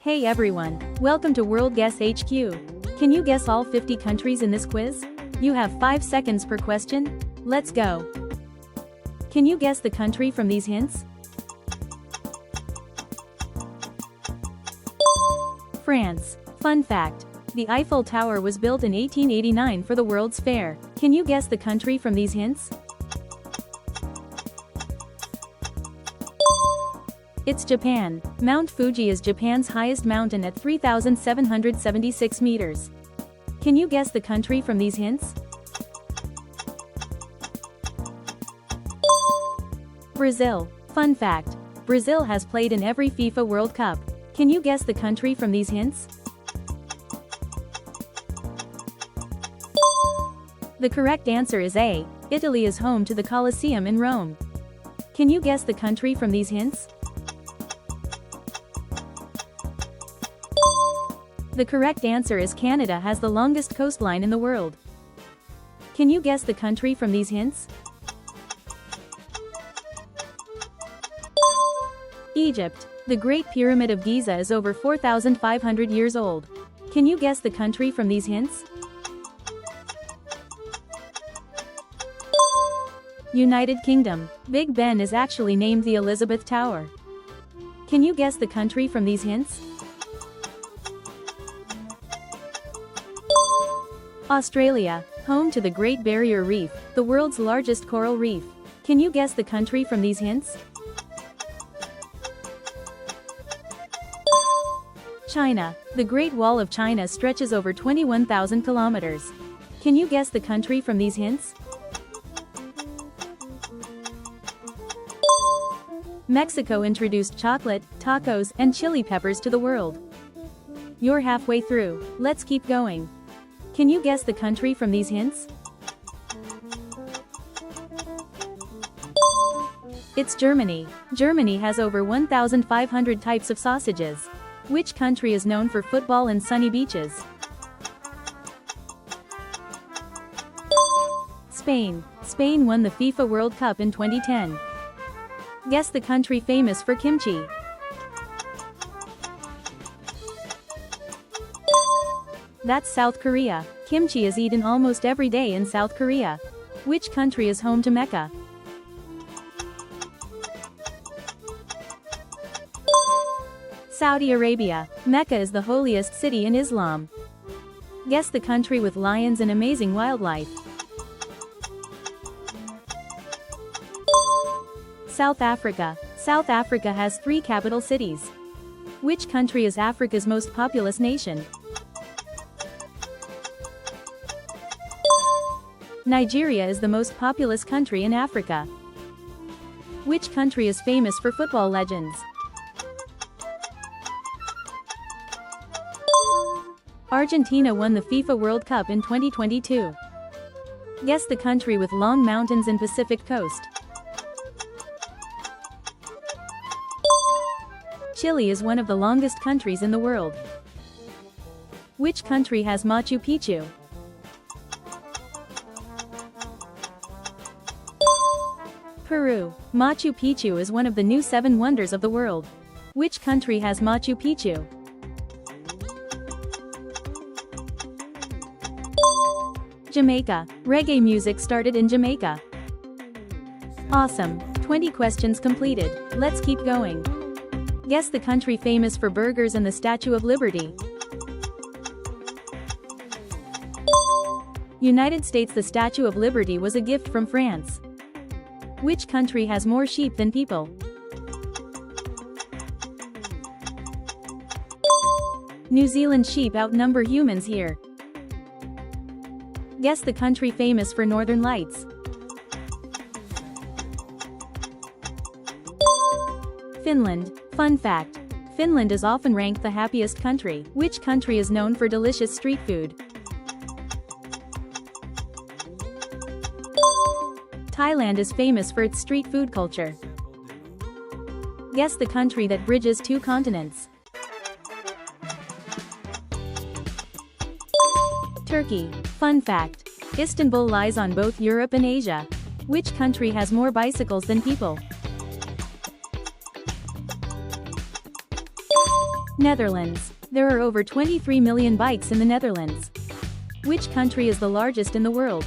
Hey everyone, welcome to World Guess HQ. Can you guess all 50 countries in this quiz? You have 5 seconds per question. Let's go. Can you guess the country from these hints? France. Fun fact. The Eiffel Tower was built in 1889 for the World's Fair. Can you guess the country from these hints? It's Japan. Mount Fuji is Japan's highest mountain at 3,776 meters. Can you guess the country from these hints? Brazil. Fun fact. Brazil has played in every FIFA World Cup. Can you guess the country from these hints? The correct answer is A. Italy is home to the Colosseum in Rome. Can you guess the country from these hints? The correct answer is Canada has the longest coastline in the world. Can you guess the country from these hints? Egypt. The Great Pyramid of Giza is over 4,500 years old. Can you guess the country from these hints? United Kingdom. Big Ben is actually named the Elizabeth Tower. Can you guess the country from these hints? Australia. Home to the Great Barrier Reef, the world's largest coral reef. Can you guess the country from these hints? China. The Great Wall of China stretches over 21,000 kilometers. Can you guess the country from these hints? Mexico introduced chocolate, tacos, and chili peppers to the world. You're halfway through. Let's keep going. Can you guess the country from these hints? It's Germany. Germany has over 1,500 types of sausages. Which country is known for football and sunny beaches? Spain. Spain won the FIFA World Cup in 2010. Guess the country famous for kimchi. That's South Korea. Kimchi is eaten almost every day in South Korea. Which country is home to Mecca? Saudi Arabia. Mecca is the holiest city in Islam. Guess the country with lions and amazing wildlife. South Africa. South Africa has 3 capital cities. Which country is Africa's most populous nation? Nigeria is the most populous country in Africa. Which country is famous for football legends? Argentina won the FIFA World Cup in 2022. Guess the country with long mountains and Pacific coast. Chile is one of the longest countries in the world. Which country has Machu Picchu? Peru. Machu Picchu is one of the new 7 wonders of the world. Which country has Machu Picchu? Jamaica. Reggae music started in Jamaica. Awesome. 20 questions completed. Let's keep going. Guess the country famous for burgers and the Statue of Liberty. United States. The Statue of Liberty was a gift from France. Which country has more sheep than people? New Zealand. Sheep outnumber humans here. Guess the country famous for northern lights. Finland. Fun fact. Finland is often ranked the happiest country. Which country is known for delicious street food? Thailand is famous for its street food culture. Guess the country that bridges 2 continents. Turkey. Fun fact. Istanbul lies on both Europe and Asia. Which country has more bicycles than people? Netherlands. There are over 23 million bikes in the Netherlands. Which country is the largest in the world?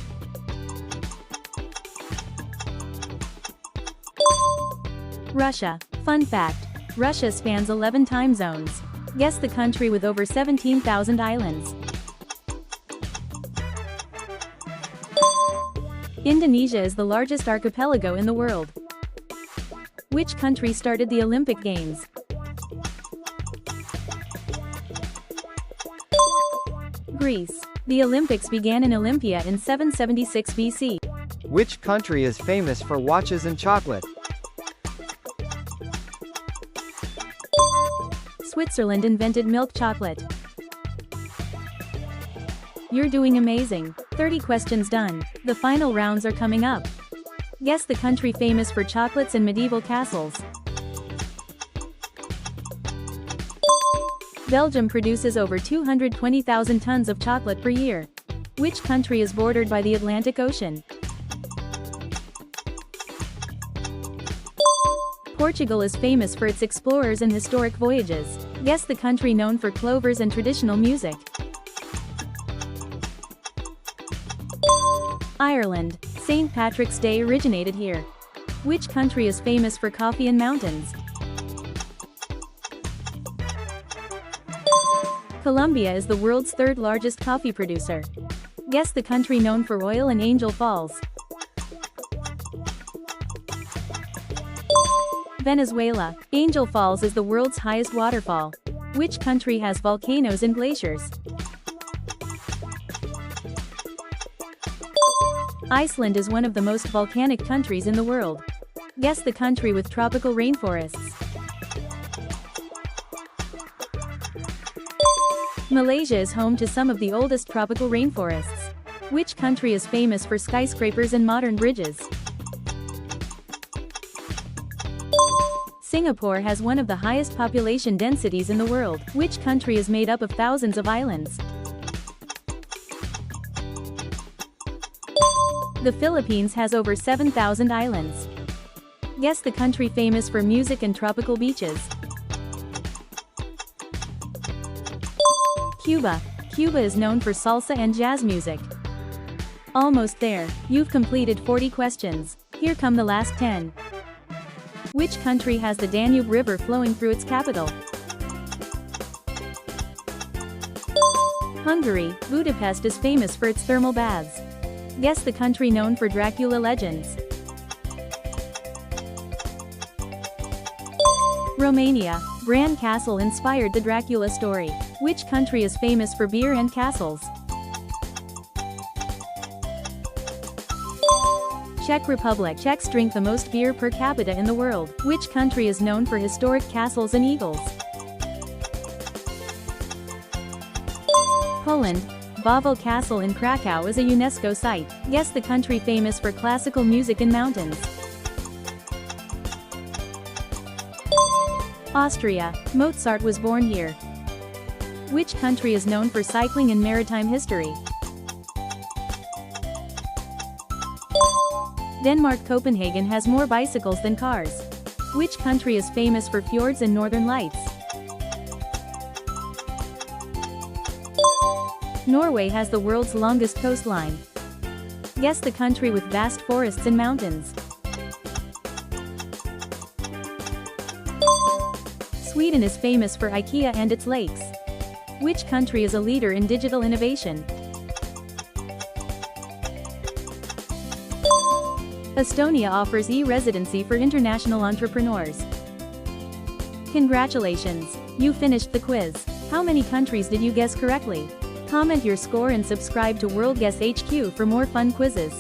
Russia. Fun fact: Russia spans 11 time zones. Guess the country with over 17,000 islands. Indonesia is the largest archipelago in the world. Which country started the Olympic Games? Greece. The Olympics began in Olympia in 776 BC. Which country is famous for watches and chocolate? Switzerland invented milk chocolate. You're doing amazing. 30 questions done. The final rounds are coming up. Guess the country famous for chocolates and medieval castles. Belgium produces over 220,000 tons of chocolate per year. Which country is bordered by the Atlantic Ocean? Portugal is famous for its explorers and historic voyages. Guess the country known for clovers and traditional music. Ireland. St. Patrick's Day originated here. Which country is famous for coffee and mountains? Colombia is the world's third largest coffee producer. Guess the country known for oil and Angel Falls. Venezuela. Angel Falls is the world's highest waterfall. Which country has volcanoes and glaciers? Iceland is one of the most volcanic countries in the world. Guess the country with tropical rainforests. Malaysia is home to some of the oldest tropical rainforests. Which country is famous for skyscrapers and modern bridges? Singapore has one of the highest population densities in the world. Which country is made up of thousands of islands? The Philippines has over 7,000 islands. Guess the country famous for music and tropical beaches. Cuba. Cuba is known for salsa and jazz music. Almost there. You've completed 40 questions. Here come the last 10. Which country has the Danube River flowing through its capital? Hungary. Budapest is famous for its thermal baths. Guess the country known for Dracula legends. Romania. Bran Castle inspired the Dracula story. Which country is famous for beer and castles? Czech Republic. Czechs drink the most beer per capita in the world. Which country is known for historic castles and eagles? Poland. Wawel Castle in Krakow is a UNESCO site. Guess the country famous for classical music and mountains. Austria. Mozart was born here. Which country is known for cycling and maritime history? Denmark. Copenhagen has more bicycles than cars. Which country is famous for fjords and northern lights? Norway has the world's longest coastline. Guess the country with vast forests and mountains. Sweden is famous for IKEA and its lakes. Which country is a leader in digital innovation? Estonia offers e-residency for international entrepreneurs. Congratulations! You finished the quiz. How many countries did you guess correctly? Comment your score and subscribe to World Guess HQ for more fun quizzes.